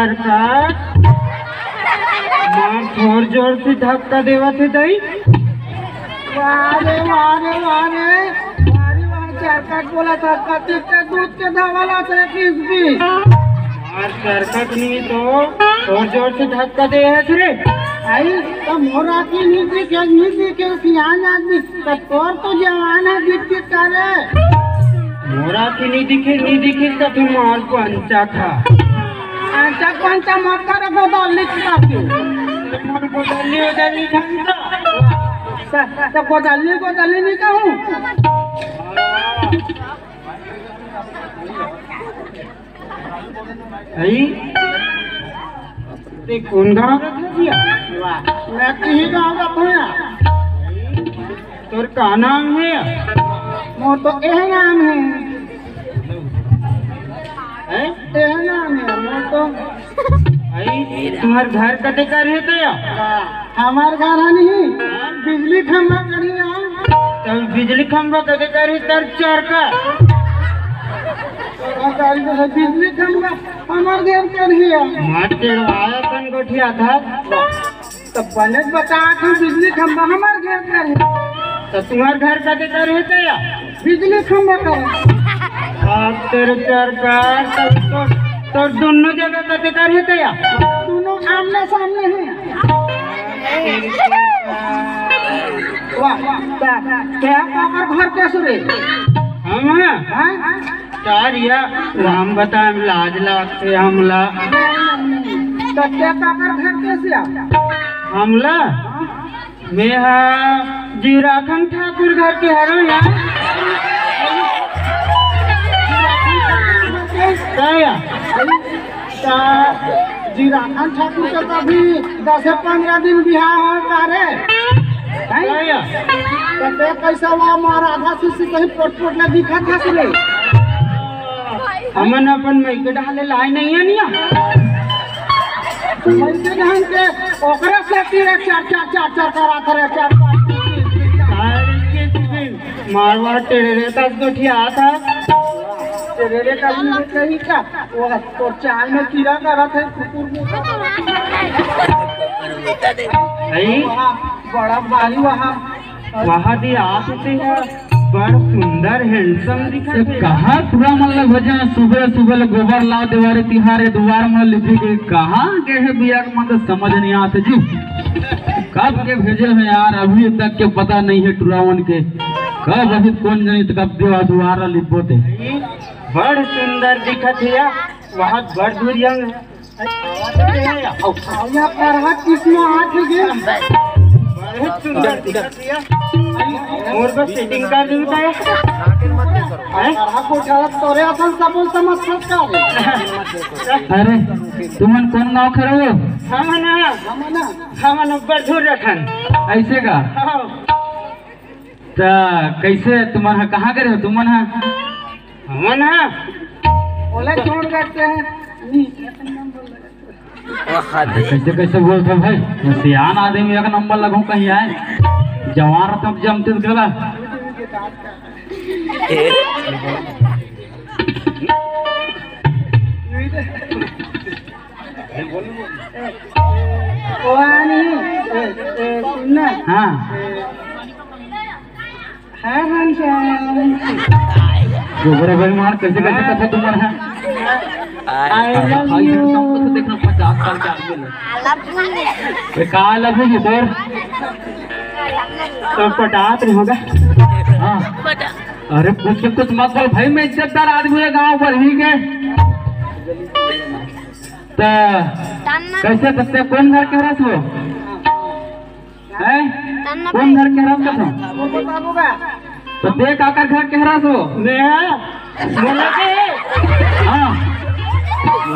चरका माँ जोर जोर से धक्का देवा थे दई। वारे वारे वारे वारे वारे चरका बोला था कति के दूध के धवाला से किसकी और चरका नहीं तो जोर जोर से धक्का दे है रे। आई तो मोरा की नीति के सियान आदमी तो तोर तो जवान है दिख करे मोरा की नहीं दिखे तो तुम मार को अंचा खा अंचा पंचा मत करे गोदली का क्यों गोदली खा तो गोदली नहीं कहूँ आई ते कौन गाँव रख दिया मैं कहीं गाँव का भैया तोर का नाम है मोर तो यह नाम है यह नाम है मोर तो आई तुम्हार घर कते का रहते या हमार घर है नहीं बिजली खंभा करिए तो बिजली खंभा कते का रहता चरका बिजली खंभा हमार घर करिए मार चढ़वाया सन गोठिया था तो पहले बता तू बिजली खंभा हमार घर करिए तो तुम्हार घर कते का रहते या बिजली खंभा करे आप तेरे चरका तो दोनों जगह कते का रहते या दोनों आमने सामने हैं वाह क्या काकर घर कैसे रे हम हैं चार या हम बताएं लाज लागते हमला तो क्या काकर घर कैसे आ हमला मैं जीराखन ठाकुर घर के हरो या जीराखन ठाकुर का कभी 10-15 दिन बिहार हो करे तो कैसा हुआ हमारा आधा शीशी कहीं पोट ना दिखा था रे हमन अपन मैके डाले लाई नहीं है निया मैके ढंग के ओकरा से तीर चार करा था चार मारवाड़ टेढ़े तक गोठिया था टेढ़े का कहीं का वो तो चाय में कीड़ा करा था कुकुर में बड़ा बारी वहाँ दी आप बड़ सुंदर हैंडसम दिखा कहाँ पूरा मतलब भजन सुबह गोबर ला देवारे तिहारे दुआर में लिपि के कहाँ के है बिया के मतलब समझ नहीं आते जी कब के भेजे हैं यार अभी तक के पता नहीं है टुरावन के कब अभी कौन जनित कब देवा दुआर लिपोते बड़ सुंदर दिखत है वहाँ बड़ दुर्यंग है किसमें हाथ गए बहुत सुंदर दिखत है और बस सेटिंग कर दूँ क्या तोरे अपन सब समझ सकता अरे तुमन कौन गाँव खड़े हो हम बड़धुर रखन ऐसे का तो कैसे तुम्हारा कहाँ करे हो तुमन हमन बोले छोड़ करते हैं कैसे बोलते भाई सियान आदमी एक नंबर लगू कहीं आए जवान तब जमते गला हाँ गोबर भाई मार कैसे कथा तुम्हारा है देखना 50 साल के आदमी का लगे सर तो पटात नहीं होगा हाँ अरे कुछ मत बोल भाई मैं इज्जतदार आदमी है गाँव पर ही के तो कैसे करते कौन घर के रस हो कौन घर के रस हो तो देख आकर घर के रस हो हाँ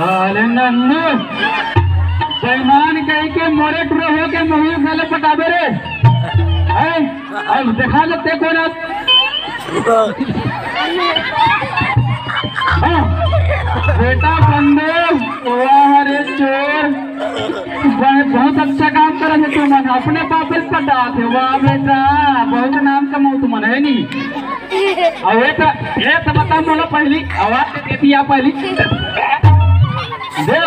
अरे नन्नू बेईमान कह के मोरे टुरे हो के मुँह साले पटाबे रे अब देखा लगते कौन बेटा बंदे वाह रे चोर बहुत अच्छा काम कर रहे तुम अपने बाप पटा थे वाह बेटा बहुत नाम कमाओ तुम है नी अब ये तो बता बोलो पहली आवाज दे दिया पहली दे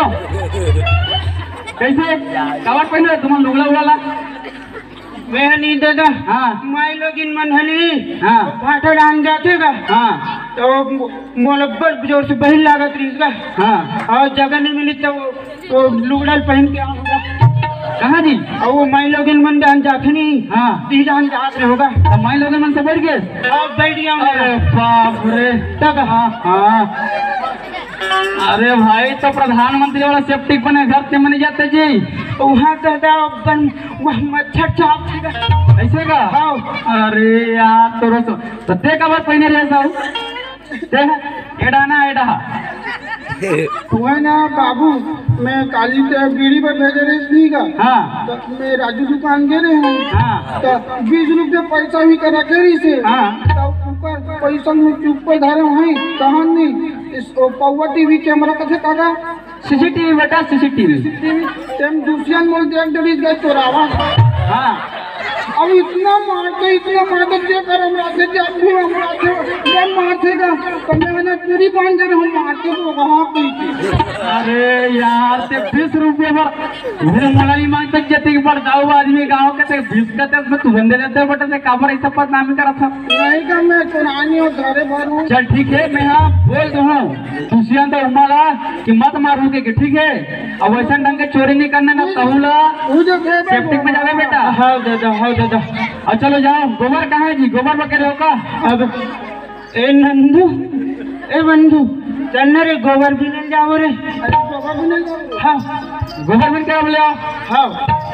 कैसे कवर पहने तुम लुगड़ा वाला बहनी दादा हाँ माई लोग इन मनहली हाँ फाटा डाल जाते का हाँ तो मोला बड़ जोर से बहिल लागत रही इसका हाँ और जगह नहीं मिली तो वो लुगड़ा पहन के आऊंगा कहाँ जी और वो माई लोग इन मन डाल जाते नहीं हाँ ती डाल जाते होगा तो माई लोग मन से बैठ गए अब बैठ गया अरे बाप रे तक हाँ हाँ अरे भाई तो प्रधानमंत्री वाला सेफ्टी बने घर से मने जाते जी वहाँ दादा अपन वहाँ मच्छर चाप देगा ऐसे का हाँ अरे यार तो रोसो तो ते कबर पहने रहे साहब ते एडा ना एडा हुआ ना बाबू मैं काली से बीड़ी पर भेज रही थी का हाँ तो मैं राजू दुकान गए रहे हैं हाँ तो 20 रुपये पैसा भी कर रखे रही से हाँ तो ऊपर पैसा में चुप पे धरे हैं कहां नहीं इस पौवा टीवी कैमरा कथे कागा सीसीटीवी बेटा सीसीटीवी टीवी तेम दूसरा मोल देख डरी गए चोरावा हाँ अब इतना मारते जे कर हमरा से जब भी हमरा से जब मारतेगा तो मैं ना चोरी बांध दे हम मारते तो वहां पे अरे यार ते 20 रुपये पर मेरे मलाली मांग तक जते के पर दाऊ आदमी गांव के ते 20 का ते तू बंदे देते बट ते काबर ऐसा पर नाम करा था नहीं का मैं चुरानी और घरे भर हूं चल ठीक है मैं हाँ बोल दो हूँ तुसियां तो उमाला कि मत मारूंगे कि ठीक है अब वैसा ढंग के चोरी नहीं करना ना कहूला वो जो थे सेफ्टी में जावे बेटा हाँ दादा और चलो जाओ गोबर कहाँ है जी गोबर में करे हो का अब ए नंदू ए बंधु चल ना रे गोबर भी ले जाओ रे अरे बाबा भी नहीं जाओ हाँ गोबर में क्या बोले आओ हाँ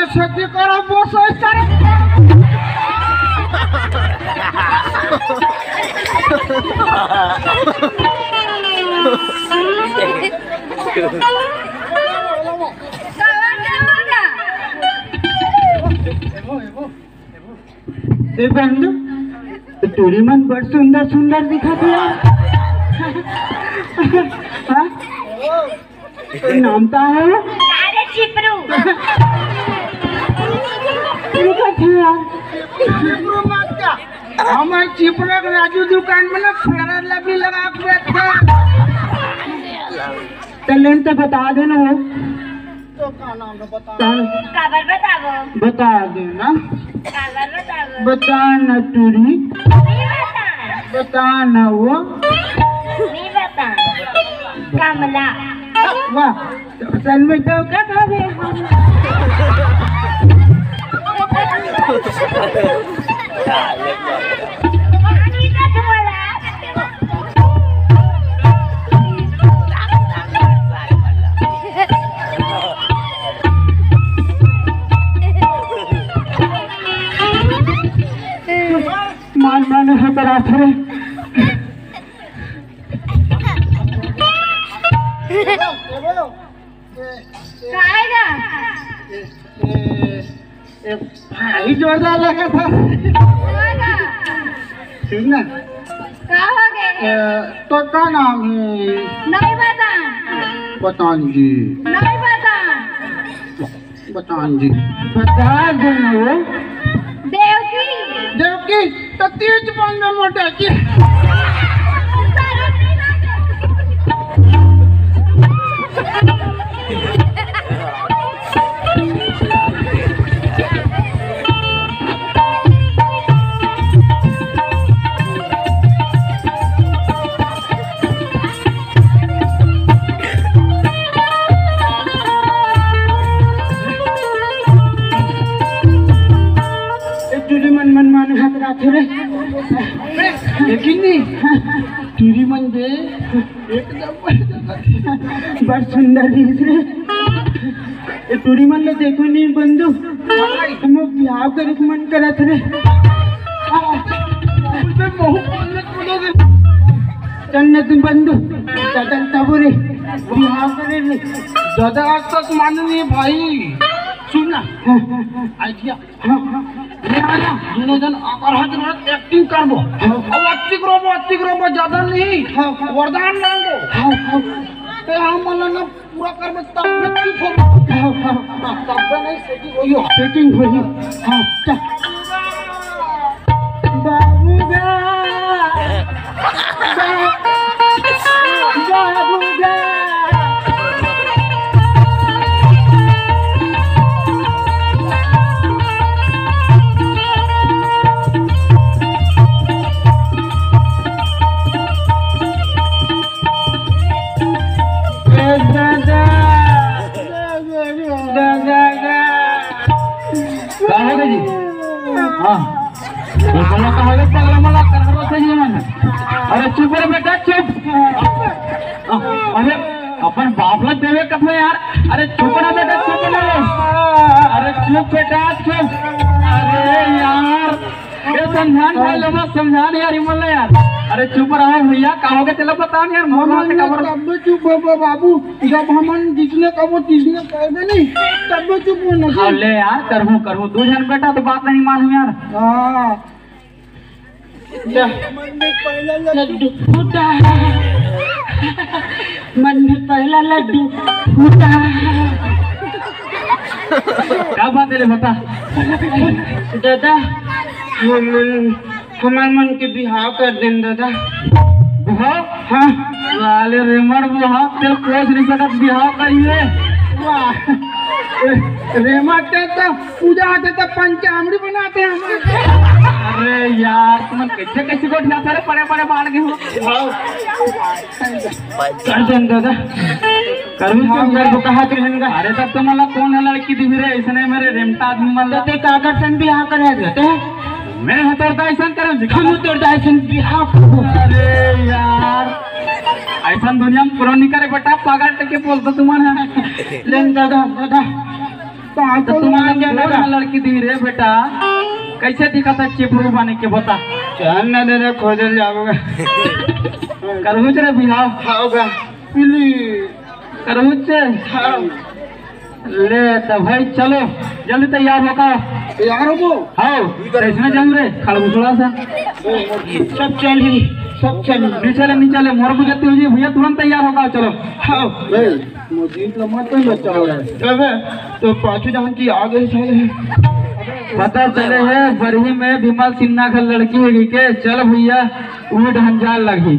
सत्य करो बोस ए बंधु तो टूरी मन बड़ सुंदर सुंदर दिखा दिया हाँ तो नाम का है अरे चिपरू चिपरू मत क्या हमारे चिपरा के राजू दुकान में ना फेरा लबी लगा के बैठा टैलेंट तो बता देना वो तो का नाम है बता खबर बताओ बता देना खबर बताओ बताना टूरी नहीं बता बताना वो नहीं बता कमला वाह तो असल में तो क्या था रे अनीता बोला मान है तेरा थे खाएगा भाई जोरदार लगा था खाएगा ठीक ना क्या हो गए तो का नाम है नहीं बता बतान जी नहीं बता बतान जी बता देना वो देवकी देवकी तो तेज बंद मोटा की लेकिन नहीं तुरी मन बे एकदम बड़ सुंदर दिस रे ये तुरी मन ले देखो नहीं बंधु तुम बिहाव करे मन करत रे चलने तुम बंधु चल तब रे बिहाव करे रे ज्यादा आज तक मान नहीं भाई सुनना आइडिया ये आना दोनों जन आकर हाथ एक्टिंग करबो अब अच्छी करो ज्यादा नहीं वरदान मांगो ते हम मनना पूरा करबो तब ठीक हो तब नहीं सेटिंग होई हां चल बाबूगा बाबूगा जी हाँ मला अरे चुप रे बेटा चुप अरे अपन बापला देवे कथो यार अरे चुप ना बेटा चुप ना अरे चुप बेटा चुप अरे यार ये समझान भाई लोग समझान यार इमल यार अरे चुप रहो भैया कहोगे चलो बता यार मोहन से खबर तब चुप हो बाबू जब हमन जिसने कहो तिसने कह दे नहीं तब चुप होना ले यार करूँ दो जन बेटा तो बात नहीं मालूम यार हां लड्डू फूटा मन में पहला लड्डू फूटा क्या बात है बता दादा हमारे मन के बिहाव कर देन दादा बिहाव हाँ वाले रेमर बिहाव तेरे कोच नहीं सकत बिहाव करिए वाह रेमा के तो पूजा आते तो पंचामृत बनाते हैं अरे यार तुम कैसे कैसे को ढिला सारे पड़े बाढ़ के हो कर देन दादा करूँ हाँ मेरे को कहा तो रहेगा अरे तब तो मतलब कौन है लड़की दिख रही ऐसे मेरे रेमटा आदमी मतलब ते काकर सन बिहाव करे देते मेरे हथौड़ा ऐसा करें हम तो दाइसन बिहाव अरे यार ऐसा दुनिया में पुरो नहीं करे बेटा पागल टके बोलते तुम्हारे लेन दादा तो तुम्हारा लड़की दी रे बेटा कैसे दिखा था चिपरू बने के बता चल ना दादा खोजल जाओगा करहुच रे बिहाव होगा करहुच ले तो भाई चलो जल्दी तैयार होगा यार हो हाँ कैसे जाऊँ रे खड़बुसड़ा सा सब चली नहीं चले मोर बुझती हुई भैया तुरंत तैयार होगा चलो हाँ मुझे तो मत बचा रहा है तब तो पाँचों जहां की आगे चले पता चले है बरही में विमल सिन्हा का लड़की होगी के चल भैया वो ढंजाल लगी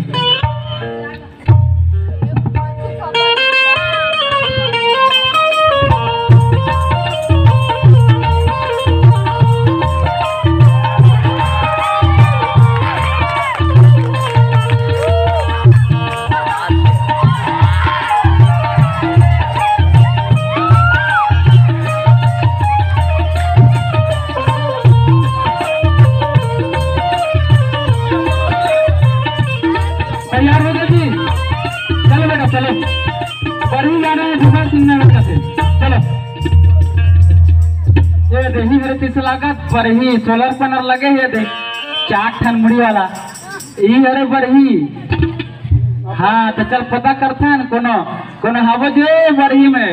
तैयार हो गए जी चलो बेटा चलो बरही जाना है विमल सिन्हा बेटा से चलो ये दही मेरे तीस लागत बरही सोलर पैनल लगे है देख 4 ठन मुड़ी वाला ये अरे बरही हाँ तो चल पता करते हैं कोनो हबो जे बरही में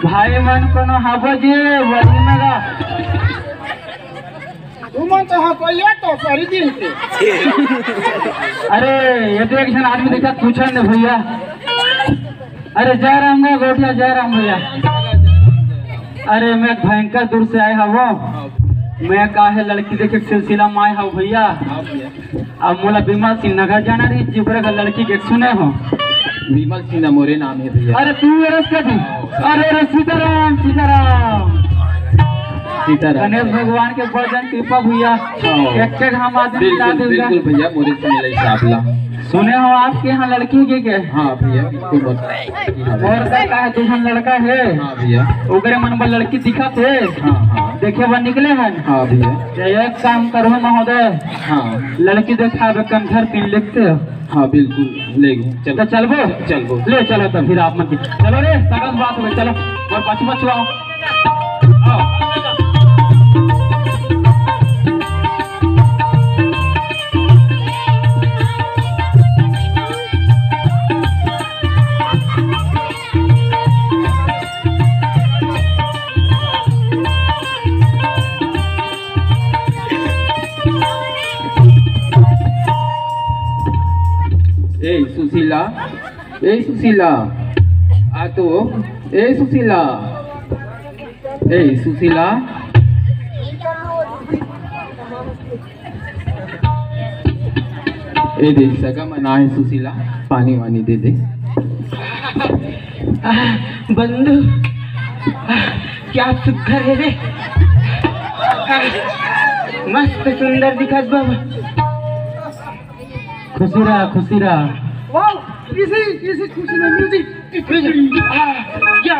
भाई मन कोनो हबो जे बरही में का तुम तो हाँ कोई तो सारी दिन से अरे ये तो एक जन आदमी देखा पूछा न भैया अरे जय राम भैया गोठिया जय राम भैया अरे मैं भयंकर दूर से आया हूँ मैं काहे लड़की देखे सिलसिला में आया हूँ भैया अब मोला विमल सिन्हा घर जाना रही जिबरे का लड़की के सुने हो विमल सिन्हा मोरे नाम है भैया अरे तू अरे सीताराम सीताराम गणेश भगवान के भजन कृपा भैया एक हम आदमी बिल्कुल भैया मोरे से मिले साबला सुने हो आपके यहाँ लड़की के क्या हाँ भैया बिल्कुल बताए। और का है दूसरा लड़का है हाँ भैया। ओकरे मन पर लड़की दिखत है हाँ हाँ देखे बा निकले हैं हाँ भैया। तो एक काम करो महोदय हाँ लड़की दिखावे कंधर पिन लिखते हो हाँ बिल्कुल ले गए तो चल चलबो चलबो। ले चलो तो फिर आप मत चलो रे सगन बात हो चलो और बच बच आओ ए सुशीला आ तो ए सुशीला ए दे सगा मना है सुशीला पानी वानी दे दे। बंधु क्या सुखर है रे मस्त सुंदर दिखत बाबा खुशी रहा वाओ इसी खुशी में म्यूजिक या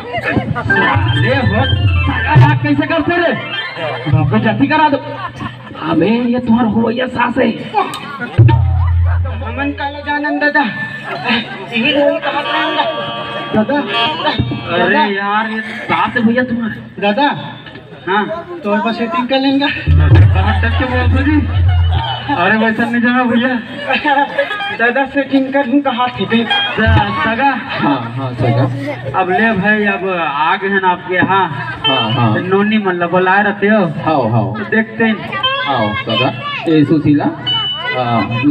ले हो कैसे करते रे बाप जल्दी करा दो अबे ये तुम्हारा हो या सास है हमन काला जानन दादा यही रोई कहां रहेंगे दादा अरे यार ये सास है भैया तुम्हारे दादा हाँ तो बस सेटिंग कर लेंगे कहाँ तक के बोलते जी अरे वैसा नहीं जाना भैया दादा सेटिंग कर दूं कहाँ थे सगा हाँ हाँ सगा अब ले भाई अब आ गए हैं ना आपके यहाँ हाँ हाँ नोनी मतलब बुलाए रहते हो हाँ तो देखते हैं आओ सगा ए सुशीला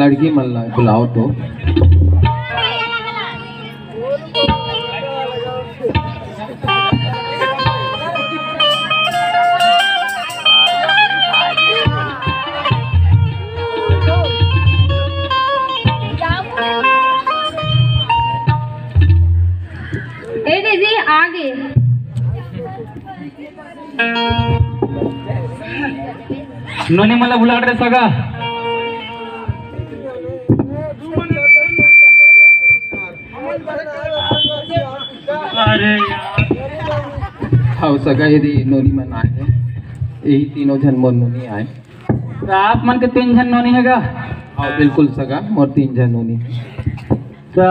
लड़की मल्ला बुलाओ तो ए दीदी आ गए नोनी मतलब बुला रहे सगा अरे हाँ सगा यदि नोनी मन आए हैं यही तीनों जन मोर नोनी आए तो आप मन के 3 जन नोनी हैगा हाँ बिल्कुल सगा मोर 3 जन नोनी तो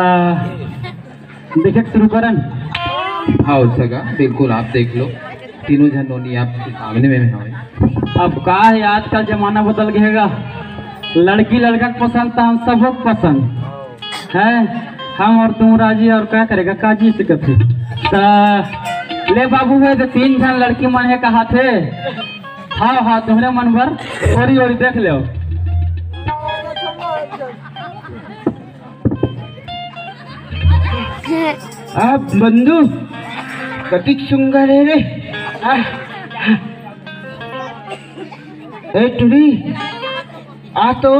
देखे शुरू करन हाँ सगा बिल्कुल आप देख लो तीनों जन नोनी आपके सामने में हमें अब का है आजकल जमाना बदल गएगा लड़की लड़का को पसंद तो हम सबको पसंद है हम और तुम राजी और क्या करेगा काजी से कथे तो ले बाबू है तो 3 जन लड़की मन है कहा थे हाँ हाँ तुम्हारे मन भर ओरी देख लो आप बंधु कतिक सुंदर है रे ए टुरी आ तो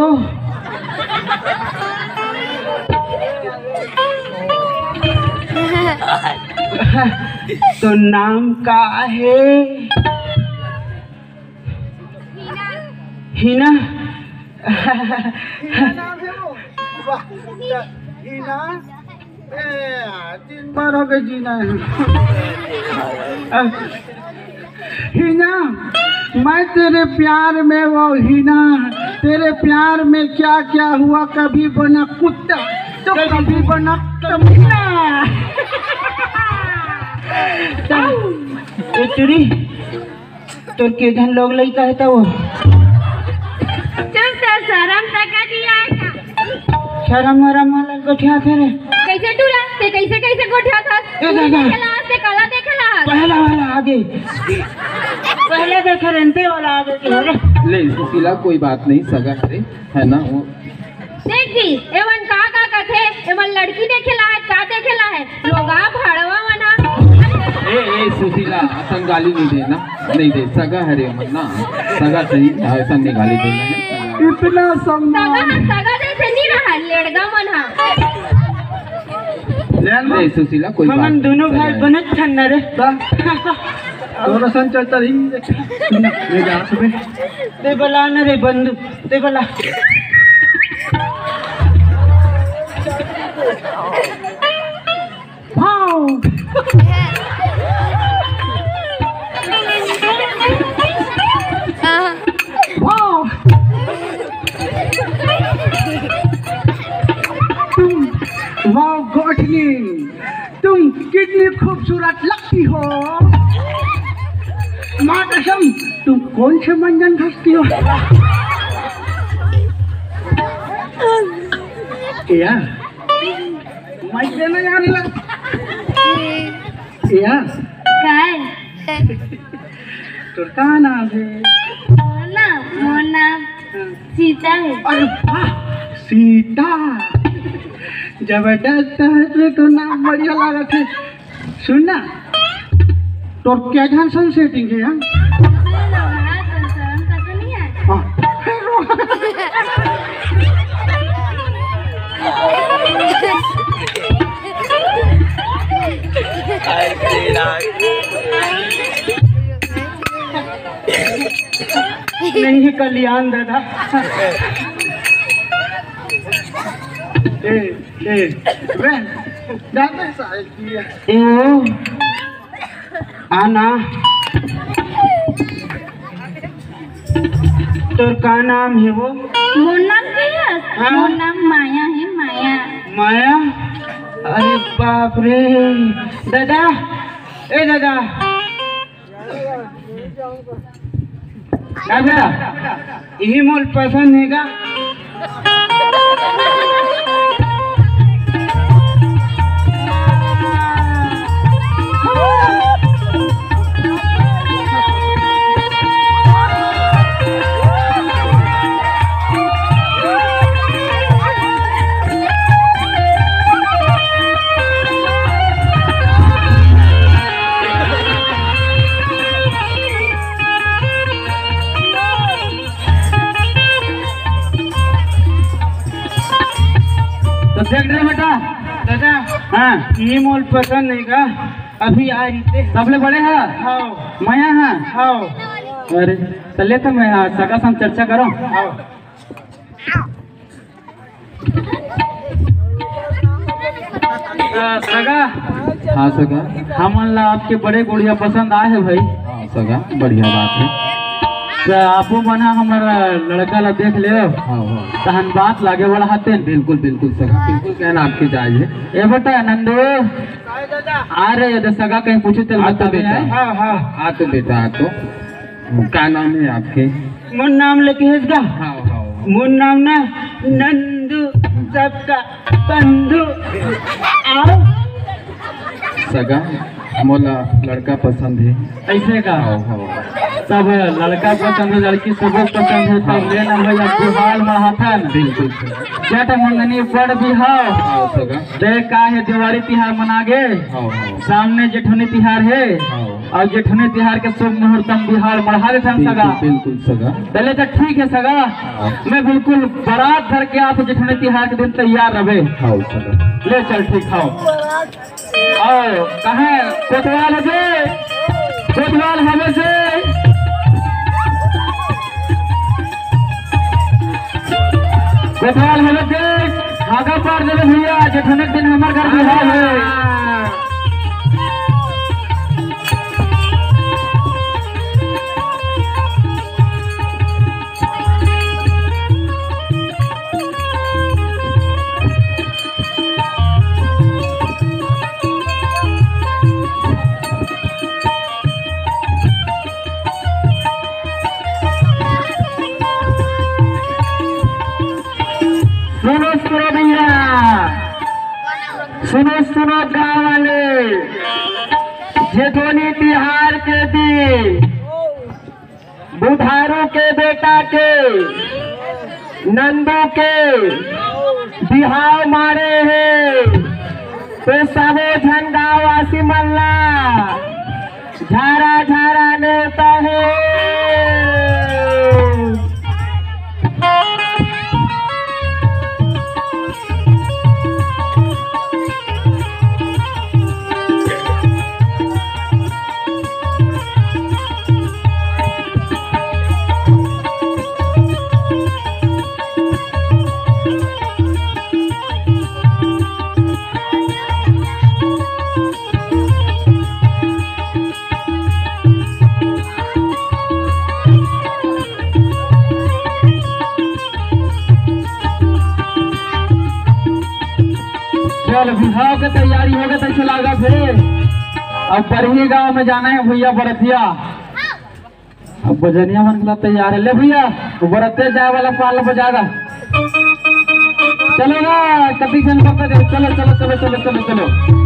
तो नाम का है हिना हिना तीन बार हो गए जीना हिना मैं तेरे प्यार में वो हिना तेरे प्यार में क्या क्या हुआ कभी बना कुत्ता तो कभी बना कमीना तेरी तो के जन लोग लई कहता वो चुप कर शर्म तक दिया है शर्म वरम वाला गोठिया थे रे कैसे टूरा ते कैसे कैसे गोठा था ए दादा से काला देखला पहला वाला आगे पहले देखे रेंते वाला आगे की रे ले सुशीला कोई बात नहीं सगा है ना वो देख जी एवन का कथे एवन लड़की देखेला है का देखेला है लोगा भाड़वा मना ए सुशीला असन गाली नहीं दे सगा है रे मन्ना सगा सही ऐसा नहीं गाली देना है इतना सम्मान सगा दे से नहीं रहा लड़का मन हा नहीं सुशीला कोई बात हमन नहीं, दोनों सगा भाई है। बनत छन रे और सन चलता रही ले जा सुबह ते बला न रे बंधु ते बला वाह गोठनी तुम कितनी खूबसूरत लगती हो। माँ कसम तुम कौन से मंजन घसती हो? या मैं नहीं आने लगा या काय तो क्या नाम है? मोर नाम सीता है। अरे वाह सीता जबरदस्त है तो नाम बढ़िया लगा थे। सुनना तो क्या ढंग सेटिंग है हाँ? हाँ नहीं कल्याण दादा बहन जाते सारे किया ए आना तोर का नाम है वो? मोर नाम क्या है? हाँ? मोर नाम माया है, माया। माया। अरे बाप रे दादा ए दादा क्या बेटा यही मोल पसंद है का? तो देख रहे बेटा दादा हाँ ये मोल पसंद नहीं का अभी आ रही सबले बड़े हैं हाँ माया है हाँ अरे चले तो मैं सगा संग चर्चा करो हाँ सगा हाँ सगा हमन ला आपके बड़े गुड़िया पसंद आए है भाई। हाँ सगा बढ़िया बात है। तो आपो बना हमारा लड़का ला देख ले हाँ हाँ तहन बात लागे वाला हाथे बिल्कुल बिल्कुल सगा बिल्कुल कहना आपकी जायज है। ए बेटा नंदू आ रहे यदि सगा कहीं पूछे तो हाँ तो बेटा हाँ हाँ हाँ तो बेटा हाँ तो क्या नाम है आपके? मोर नाम लेके है इसका हाँ हाँ मोर नाम ना नंदू सबका बंधु आओ सगा मोला लड़का पसंद है। ऐसे का हाँ हाँ सब लड़का पसंद है लड़की सब पसंद है सब लेना भैया गुहाल महाथन बिल्कुल जट मंगनी पड़ भी हो हाँ सगा देख का है दिवाली तिहार मना गे हाँ हाँ सामने जेठुनी तिहार है हाँ और जेठुनी तिहार के शुभ मुहूर्तम बिहार बढ़ा देते हम सगा बिल्कुल सगा चले तो ठीक है सगा मैं बिल्कुल बारात धर के आप जेठुनी तिहार के दिन तैयार रहे हाँ सगा ले चल ठीक हो और कहे कोतवाल है कोतवाल हमें से कोतवाल हमें से आगा पार दे भैया जेठुनी दिन हमारे घर बिहार है। सुनो सुनो भैया सुनो गाँव वाले जेठोनी तिहार के दिन बुधारू के बेटा के नंदू के बिहाव मारे है तो सबो झंडा वासी मल्ला झारा झारा नेता है। बिहाव के तैयारी हो गए तैसे लागा थे। अब बरही गांव में जाना है भैया बरतिया। अब बजनिया मन के तैयार है। ले भैया बरते जाए वाला पाल बजागा। चलेगा कभी जन पकड़ दे। चलो चलो चलो चलो चलो चलो।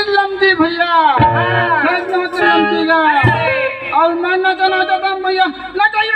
लमदी भैया और मैं नचना चाहता हूँ भैया नचाइए।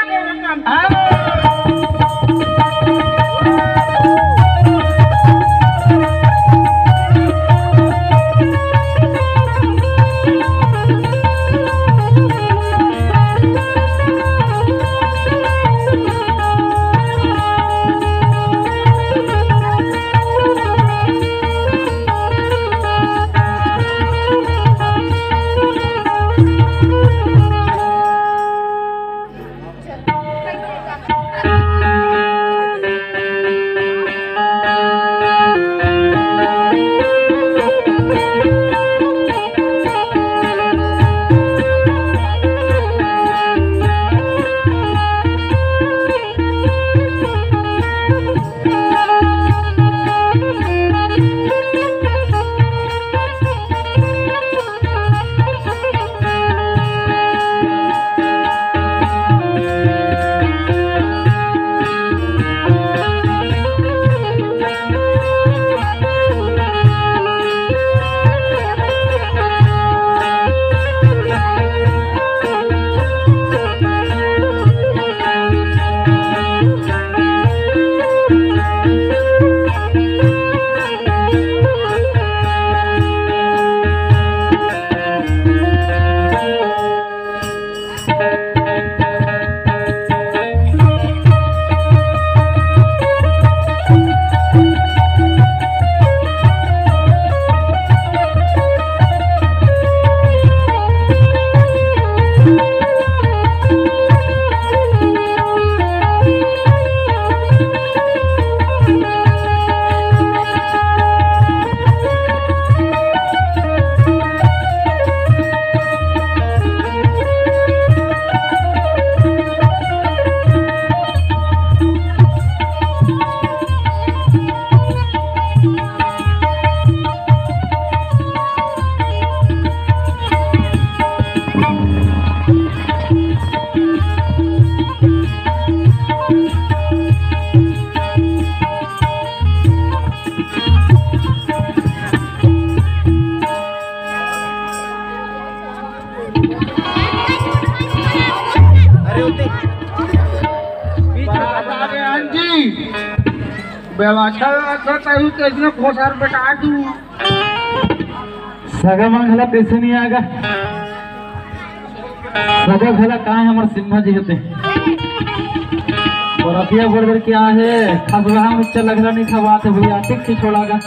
व्यवस्था तू कैसे घोसार बैठा दूँ सगा मंगला कैसे नहीं आगा सगा भला कहाँ है हमारे सिम्हा जी होते और अभी बड़बर क्या है खसरा में चल लग रहा नहीं था बात है भैया ठीक से छोड़ागा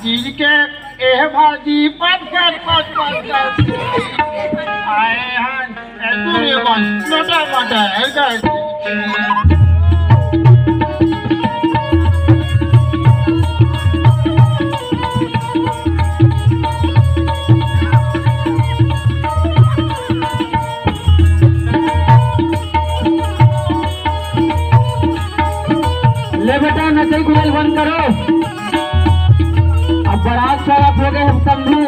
चीज के एह भाजी पट आए हैं ऐसे मोटा ले बेटा नशे गुजल बंद करो अब बारात स्वागत हो गए हम समझू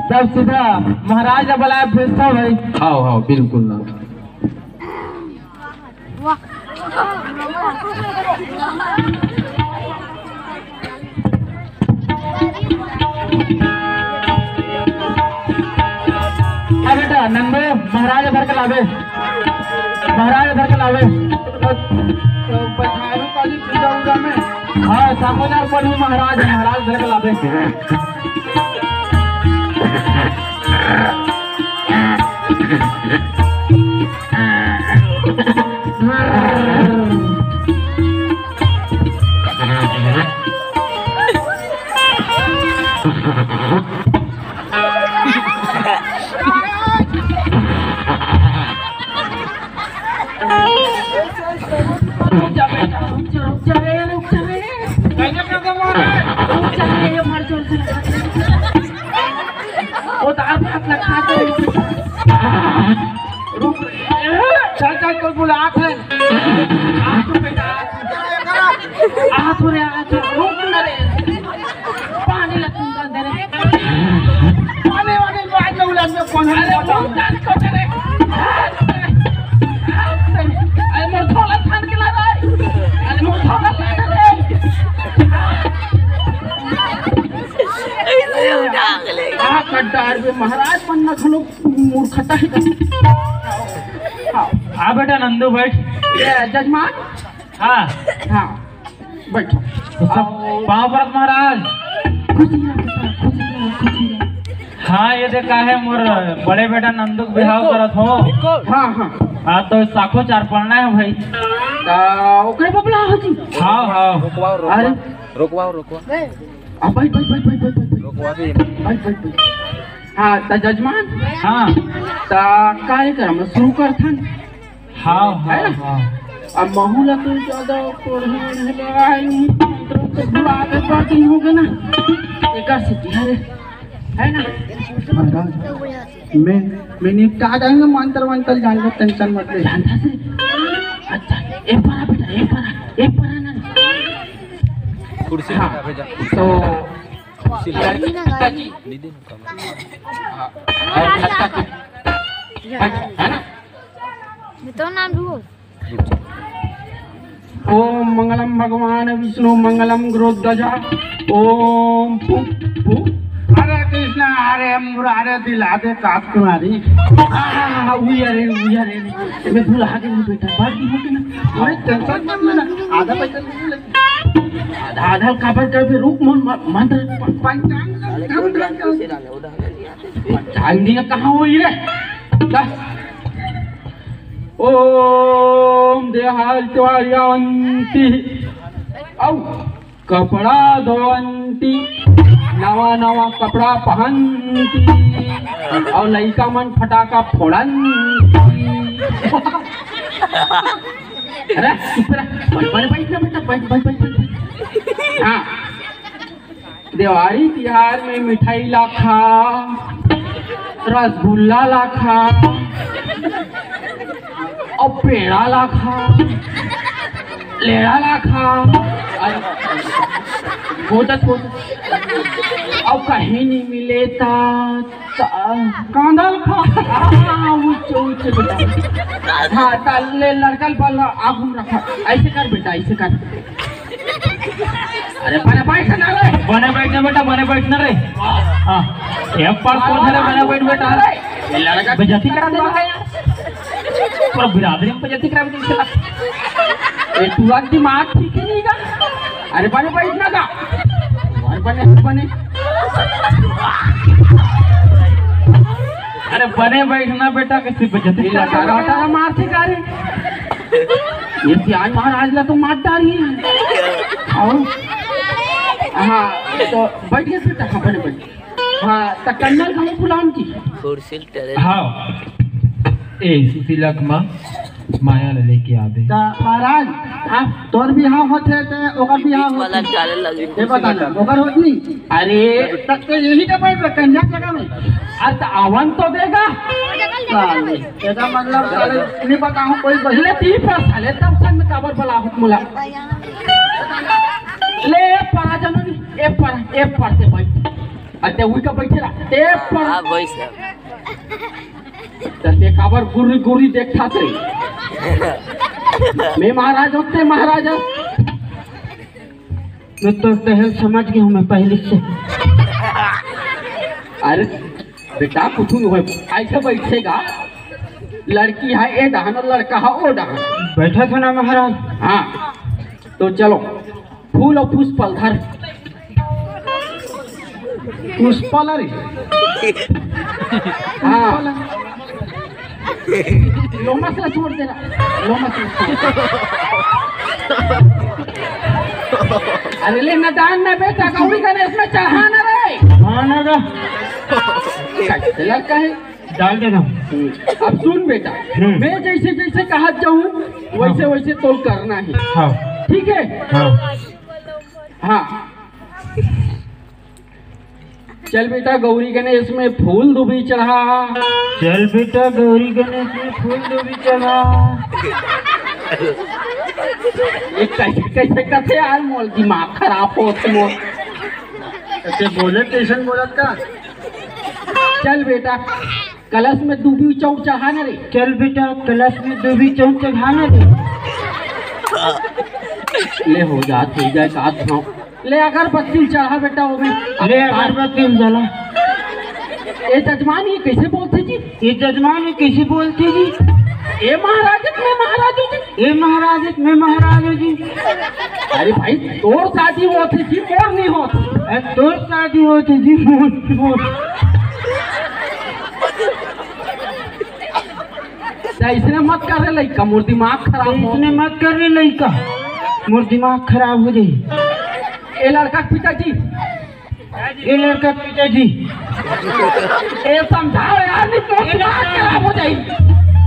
जब सीधा महाराज ने बुलाया भेजता भाई हाँ हाँ बिल्कुल ना बेटा नंदो महाराज भर के लावे हाँ सामोदार पर भी महाराज भर के लावे चल बुला थे पानी महाराज पन्ना खलो मूर्खता है हाँ बेटा नंदू बैठ जजमान हाँ हाँ बैठो पाँव परत महाराज हाँ ये देखा है मोर बड़े बेटा नंदू बिहाव करत हो हाँ हाँ हाँ तो साखो चार पढ़ना है भाई ओकरे बबला हो जी हाँ हाँ अरे रोकवाओ बैठ हाँ त जजमान हाँ त काय करम शुरू कर थन हाँ है ना हाँ अब महूला तो ज्यादा पढ़े लगाई तो बुरा के पार्टी हो गए ना एक सिटी है ना मैं निपटा जाएंगे मंत्र जान टेंशन मत ले जानता से अच्छा एक बार बेटा एक बार ना कुर्सी भेजा तो तो नाम ढूंढो ओम मंगलम भगवान विष्णु मंगलम गुरुध्वजा ओम पु पु हरे कृष्ण हरे मुरारे दिलाते काप तुम्हारी उयारे मैं भूल आ गई बेटा बात नहीं होती ना अरे टेंशन मत लेना आधा पैसा ले ले आधा काबर कर फिर रुक मन मंत्र पंचांग कहाँ हुई रे ओम देहाल त्वार्यवंती औ कपड़ा धोवंती नवा कपड़ा पहनती और लड़का मन फटाका फोड़ंती अरे बैठ हाँ दिवाली तिहार में मिठाई ला खा रसगुल्ला ला खा और पेड़ा ला खा लेड़ा ला खा होता और कहीं नहीं मिले कांदल खा ऊंचे बेटा हाँ ताले लड़कल पल आगू रखा ऐसे कर बेटा ऐसे कर अरे बने बैठना रे बने बैठना बेटा बने बैठना रे हाँ एक पार कौन है बने बैठ बेटा ये लड़का बेइज्जती करा दे है पूरा बिरादरी में बेइज्जती करा दे इसका ये तू दिमाग ठीक ही नहीं का अरे बने बैठना का बने बने अरे बने बैठना बेटा किसी बेइज्जती लगा रहा मार से का रे ये सियाज महाराज ला तो मार डाली है और हाँ तो बैठ गए बेटा हाँ बने बैठ हाँ तो कन्नल हम फुलाम की हाँ ए सुशीला माँ माया ले लेके आ दे महाराज हाँ तोर बिहाव होते तो ओकर बिहाव होते ये बता ना ओकर होत नहीं अरे तक तो यही का बैठ कन्या जगह में अरे तो आवन तो देगा ਇਹਦਾ मतलब नहीं बताऊं कोई पहले तीन पर साले तब संग में काबर बला हुत मुला ले परा जननी ए पर से बैठ अते उई का बैठे रहा ते पर हां बैठ ते काबर गुरी गुरी देखता थे मैं महाराज होते महाराज मैं तो टहल समझ गया हूं मैं पहले से अरे बेटा कुछ नहीं हो ऐसे बैठेगा लड़की है ए डहान और लड़का है ओ डहान बैठा था ना महाराज हाँ तो चलो फूल और पुष्प धर पुष्पलरी हाँ लोमा से छोड़ देना लोमा से अरे ले न दान ना बेटा गौरी गणेश में चढ़ाना रे हाँ ना कैसे लड़का है डाल देना अब सुन बेटा मैं जैसे जैसे कहा जाऊँ वैसे वैसे तोल करना है हाँ ठीक है हाँ हाँ चल बेटा गौरी गणेश में फूल दूबी चढ़ा चल बेटा गौरी गणेश में फूल दूबी चढ़ा एक कैसे कैसे करते यार मोल दिमाग खराब होते मोल ऐसे बोले टेंशन बोलत का चल बेटा कलश में दूबी चौक चढ़ाना रे चल बेटा कलश में दूबी चौक चढ़ाना दे ले हो जाए का ले अगरबत्ती चढ़ा बेटा वो में अरे अगरबत्ती जला ये जजमान ये कैसे बोलते जी ये जजमान कैसे बोलते जी ए महाराज में महाराज जी ए महाराज में महाराज जी अरे भाई तोर शादी होती जी मोर नहीं होती तो शादी होती जी मोर इसने मत कर रहे लड़का मोर दिमाग खराब हो इसने मत कर रहे लड़का मोर दिमाग खराब हो जाए ये लड़का पिताजी ये लड़का पिताजी ये समझाओ यार नहीं तो दिमाग खराब हो जाए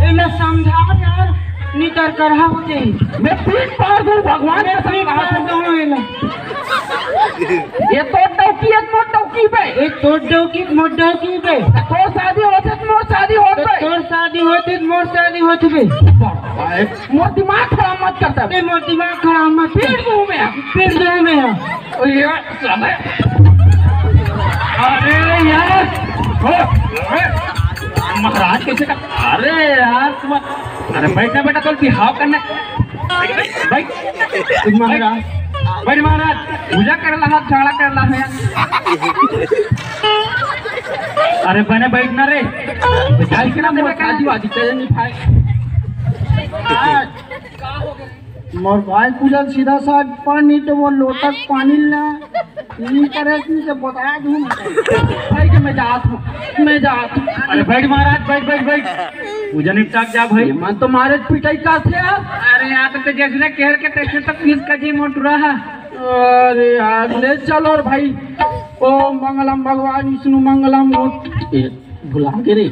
इन्हें समझाओ यार नितर करहा हो जाए मैं पीठ पार दूं भगवान ने समझा ये तो डौकी पे एक तो डौकी पे तो शादी होते तो मोर शादी होते तोर शादी होती मोर शादी होती बे मोर दिमाग खराब मत करता बे मोर दिमाग खराब मत पीठ दूं में अरे यार महाराज कैसे कर अरे यार तुम अरे बैठना बेटा तो बिहाव करना बैठ महाराज बैठ महाराज पूजा कर रहा झगड़ा कर रहा है अरे बने बैठना रे जाल के नाम शादी वादी तेरे नहीं भाई मोर भाई पूजा सीधा सा पानी तो वो लोटक पानी ला नहीं करे से बता दूं भाई के मैं जात हूं अरे बैठ महाराज बैठ पूजा निपटा जा भाई मन तो मारे पिटाई का थे यार अरे यहाँ तो जैसे केर के तैसे तो फीस का जी मोट रहा अरे यार ले चलो और भाई ओम मंगलम भगवान विष्णु मंगलम भुला के रे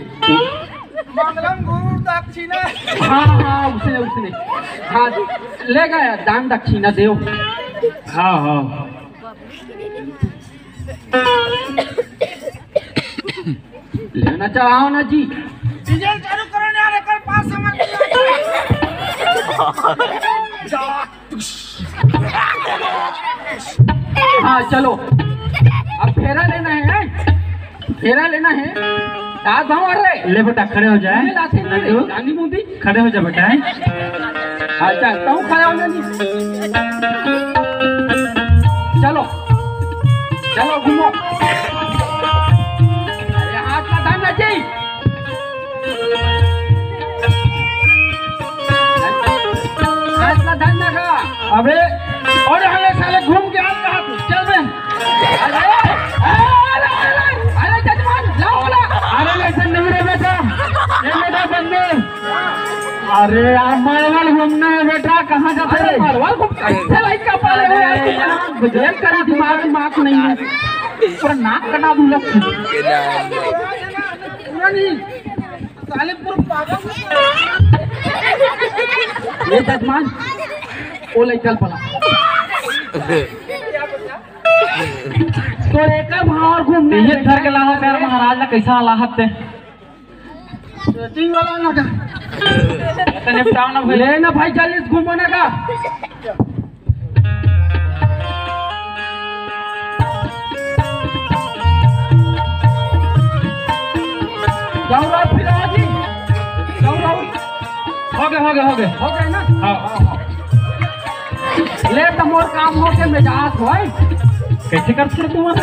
मंगलम गुरु दक्षिणा हाँ उसने हाँ ले गया दान दक्षिणा देव लेना चढ़ाओ ना जी। डीजल चालू करो ना रे कर पास समझ हाँ चलो अब फेरा लेना है, फेरा लेना है। क्या गाँव अरे ले बेटा खड़े हो जाए, गांधी मोदी खड़े हो जा बेटा। अच्छा कहूँ खड़ा होना जी। चलो चलो घूमो। अरे हाथ का दाना जी, हाथ का दाना का। अबे और हले साले घूम के आ कहां तू चल बे। अरे जजमान लाओ बोला। अरे ऐसा नहीं रे बेटा, ये बेटा बंदे। अरे यार मारवाल घूमना है बेटा, कहाँ जाते अरे हैं? मारवाल को कैसे लाइट का पाले हो यार, गुजरात का दिमाग नहीं है, पूरा नाक कटा दूंगा। पूरा नहीं साले पूरा पागल। ये जजमान ओ ले चल पड़ा तो एक भाव घूमने ये थर के लाहत यार महाराज ना कैसा लाहत है? सेटिंग वाला ना का तो निपटाओ ना भाई। ले ना भाई 40 घूमो ना का। जाओ रात फिर आओ जी, जाओ हो गए हो गए ना। हाँ। ले तो मोर काम हो के मिजाज होय। कैसे कर सकते तुम्हारा?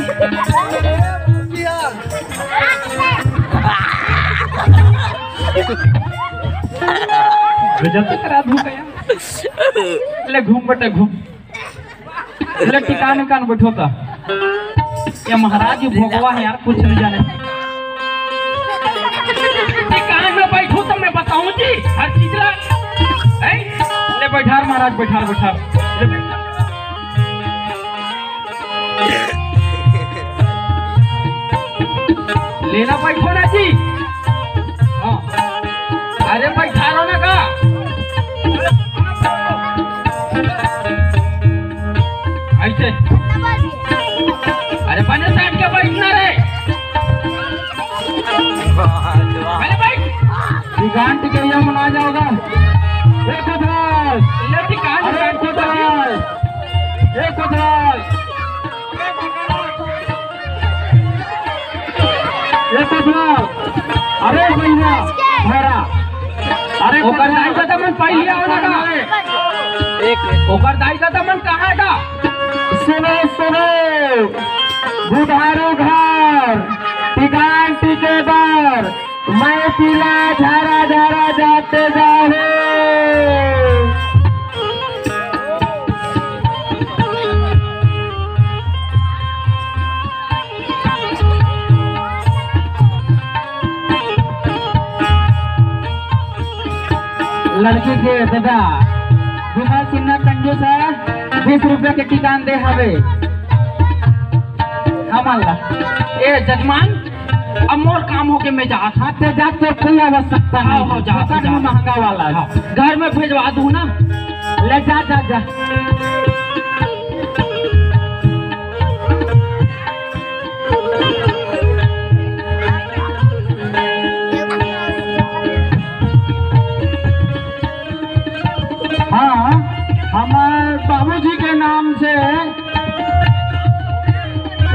गजब से करा दूं क्या? ले घूम बेटा घूम, ले टिकान कान बैठो था। ये महाराज जी भोगवा है यार, कुछ नहीं जाने। टिकान में बैठू तो मैं बताऊं जी हर चीज ला। ले बैठार महाराज, बैठार बैठार। ले बैठार। लेना बैठो ना जी। हाँ अरे बैठा लो ना का। ऐसे अरे बने साइड के बैठना रे। अरे बैठ टिकान टिकरिया मना जाओगा। एक उधर, ले टिकान में अरे बैठो तो जी। उधर, एक उधर, एक उधर। अरे भैया भैरा, अरे ओकर दाई का तमन पहले आओ ना का। एक ओकर दाई का तमन कहाँ का? सुनो सुनो, बुधारू घर, टिकान टिकेदार, मैं पीला झारा झारा जाते जाओ। लड़की के दादा बिना सिन्हा कंजूस है, 20 रुपए के टिकान दे हवे। हम अल्लाह ए जजमान अब मोर काम हो के मैं जा। हाथ से जा तो कोई आवश्यकता नहीं। हाँ, जा, दुकान जा। में महंगा वाला है। घर में भेजवा दूं ना। ले जा जा जा। हाँ हमारे बाबूजी के नाम से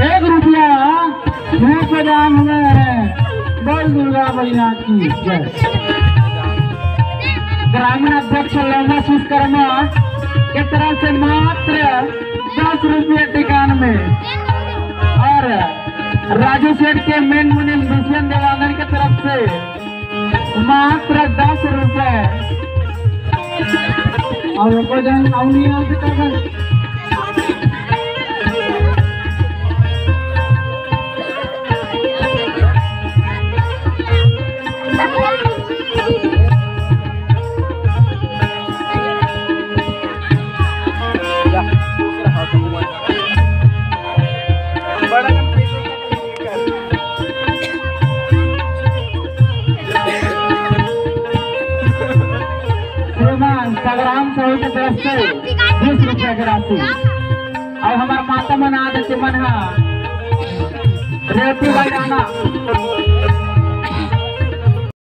1 रुपया के दाम में बोल दुर्गा बैनाथ की जय। ग्रामीण अध्यक्ष लौना विश्वकर्मा के तरफ से मात्र 10 रुपये टिकान में, और राजू सेठ के मेन मुनि दुष्यंत देवानंद के तरफ से मात्र 10 रुपये। और ऊपर जान आउनी संग्राम सही के तरफ से 20 रुपए की राशि। और हमारे माता मना देते मन रेवती भाई राना